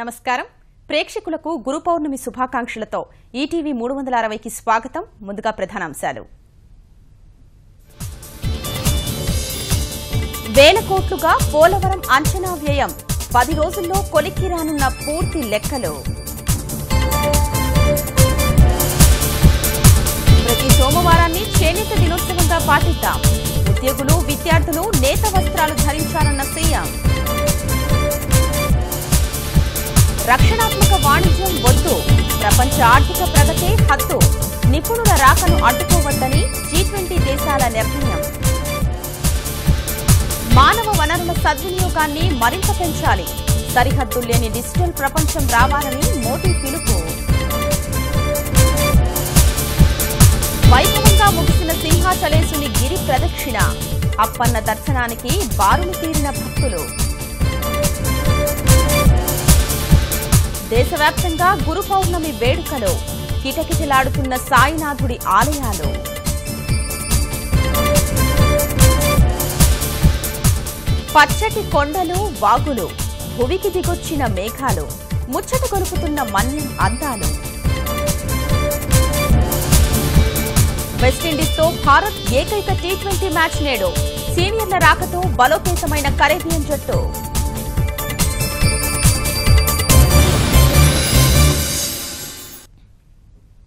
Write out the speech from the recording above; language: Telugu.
నమస్కారం ప్రేక్షకులకు గురు పౌర్ణమి శుభాకాంక్షలతో ఈటీవీ 360కి స్వాగతం. ముందుగా ప్రధానాంశాలు. వేల కోట్లుగా పోలవరం అంచనా వ్యయం, 10 రోజుల్లో కొలిక్కి రానున్న పూర్తి లెక్కలు. ప్రతి సోమవారాన్ని చేనేత దినోత్సవంగా పాటిద్దాం. ఉద్యోగులు విద్యార్థులు నేత వస్త్రాలు ధరించాలన్న సీఎం. రక్షణాత్మక వాణిజ్యం వద్దు, ప్రపంచ ఆర్థిక ప్రగతే హద్దు, నిపుణుల రాకను అడ్డుకోవద్దని G20 దేశాల నిర్ణయం. మానవ వనరుల సద్వినియోగాన్ని మరింత పెంచాలి, సరిహద్దులు లేని డిజిటల్ ప్రపంచం రావాలని మోదీ పిలుపు. వైభవంగా ముగిసిన సింహాచలేశుని గిరి ప్రదక్షిణ, అప్పన్న దర్శనానికి బారులు తీరిన భక్తులు. దేశవ్యాప్తంగా గురు పౌర్ణమి వేడుకలు, కిటకిటలాడుతున్న సాయినాథుడి ఆలయాలు. పచ్చటి కొండలు వాగులు, భువికి దిగొచ్చిన మేఘాలు, ముచ్చట కొలుపుతున్న మన్యం అందాలు. వెస్టిండీస్తో భారత్ ఏకైక T20 మ్యాచ్ నేడు. సీనియర్ల రాకతో బలోపేతమైన కరేబియన్ జట్టు.